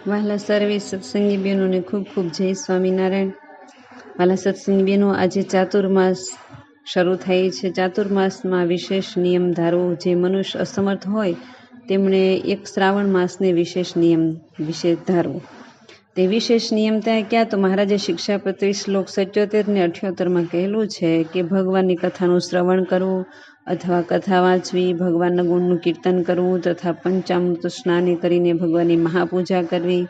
વહાલા સર્વે સત્સંગી બહેનોને ખૂબ ખૂબ જય સ્વામિનારાયણ. વહાલા સત્સંગી બહેનો, આજે ચાતુર્માસ શરૂ થાય છે. ચાતુર્માસમાં વિશેષ નિયમ ધારવો. જે મનુષ્ય અસમર્થ હોય તેમણે એક શ્રાવણ માસને વિશેષ નિયમ વિશે ધારવો. તે વિશેષ નિયમ ત્યાં ક્યાં? તો મહારાજે શિક્ષાપત્રી શ્લોક 77 ને 78માં કહેલું છે કે ભગવાનની કથાનું શ્રવણ કરવું અથવા કથા વાંચવી, ભગવાનના ગુણનું કીર્તન કરવું તથા પંચામૃત સ્નાન કરીને ભગવાનની મહાપૂજા કરવી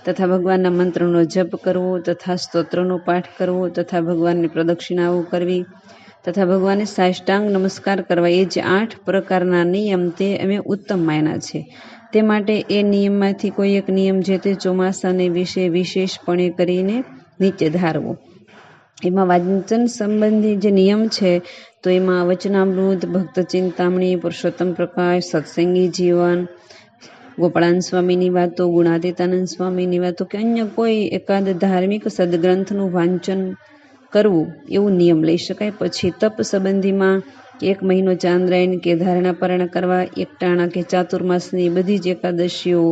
તથા ભગવાનના મંત્રનો જપ કરવો તથા સ્તોત્રનો પાઠ કરવો તથા ભગવાનને પ્રદક્ષિણાઓ કરવી તથા ભગવાનને સાષ્ટાંગ નમસ્કાર કરવા. એ જે 8 પ્રકારના નિયમ તે અમે ઉત્તમ માન્યા છે. તે માટે એ નિયમમાંથી કોઈ એક નિયમ જે તે ચોમાસાને વિશે વિશેષપણે કરીને નીચે ધારવો. એમાં વાંચન સંબંધી જે નિયમ છે તો એમાં વચનામૃત, ભક્ત ચિંતામણી, પુરુષોત્તમ પ્રકાશ, સત્સંગી જીવન, ગોપાળાન સ્વામીની વાતો, ગુણાતીતાનંદ સ્વામીની વાતો કે અન્ય કોઈ એકાદ ધાર્મિક સદગ્રંથનું વાંચન કરવું એવું નિયમ લઈ શકાય. પછી તપ સંબંધીમાં 1 મહિનો ચાંદ્રાયણ કે ધારણા પરાયણ કરવા, એકટાણા કે ચાતુર્માસની બધી જ એકાદશીઓ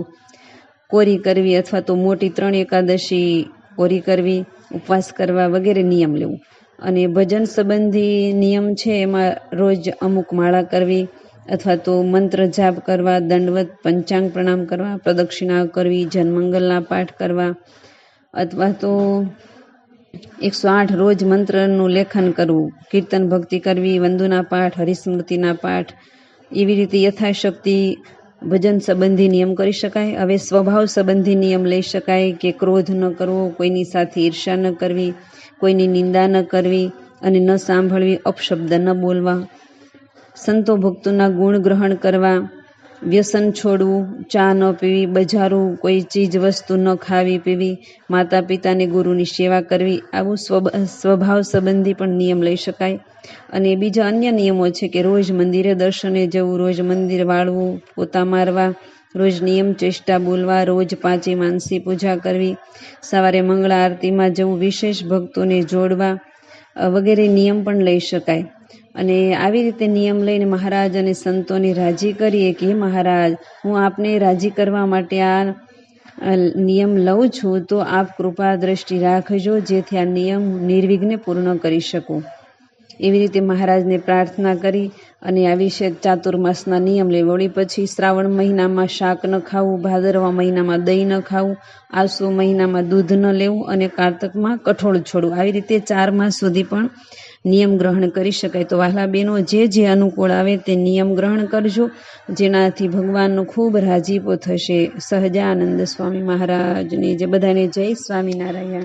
કોરી કરવી અથવા તો મોટી 3 એકાદશી કોરી કરવી, ઉપવાસ કરવા વગેરે નિયમ લેવું. અને ભજન સંબંધી નિયમ છે એમાં રોજ અમુક માળા કરવી અથવા તો મંત્ર જાપ કરવા, દંડવત પંચાંગ પ્રણામ કરવા, પ્રદક્ષિણા કરવી, જનમંગલના પાઠ કરવા અથવા તો 108 રોજ મંત્રનું લેખન કરવું, કીર્તન ભક્તિ કરવી, વંદુના પાઠ, હરિસ્મૃતિના પાઠ, એવી રીતે યથાશક્તિ ભજન સંબંધી નિયમ કરી શકાય. હવે સ્વભાવ સંબંધી નિયમ લઈ શકાય કે ક્રોધ ન કરવો, કોઈની સાથે ઈર્ષા ન કરવી, કોઈની નિંદા ન કરવી અને ન સાંભળવી, અપશબ્દ ન બોલવા, સંતો ભક્તોના ગુણ ગ્રહણ કરવા, વ્યસન છોડવું, ચા ન પીવી, બજારું કોઈ ચીજ વસ્તુ ન ખાવી પીવી, માતા પિતાને ગુરુની સેવા કરવી. આવું સ્વભાવ સંબંધી પણ નિયમ લઈ શકાય. અને બીજા અન્ય નિયમો છે કે રોજ મંદિરે દર્શને જવું, રોજ મંદિર વાળવું, પોતા મારવા, રોજ નિયમ ચેષ્ટા બોલવા, રોજ 5 માનસી પૂજા કરવી, સવારે મંગળા આરતીમાં જવું, વિશેષ ભક્તોને જોડવા વગેરે નિયમ પણ લઈ શકાય. અને આવી રીતે નિયમ લઈને મહારાજ અને સંતોને રાજી કરીએ કે મહારાજ, હું આપને રાજી કરવા માટે આ નિયમ લઉં છું, તો આપ કૃપા દ્રષ્ટિ રાખજો જેથી આ નિયમ નિર્વિઘ્ને પૂર્ણ કરી શકું. એવી રીતે મહારાજને પ્રાર્થના કરી અને આ વિશે ચાતુર્માસના નિયમ લે. વળી પછી શ્રાવણ મહિનામાં શાક ન ખાવું, ભાદરવા મહિનામાં દહીં ન ખાવું, આસો મહિનામાં દૂધ ન લેવું અને કારતકમાં કઠોળ છોડવું. આવી રીતે 4 માસ સુધી પણ નિયમ ગ્રહણ કરી શકાય. તો વહાલા બહેનો, જે અનુકૂળ આવે તે નિયમ ગ્રહણ કરજો, જેનાથી ભગવાનનો ખૂબ રાજીપો થશે. સહજાનંદ સ્વામી મહારાજની જે બધાને જય સ્વામિનારાયણ.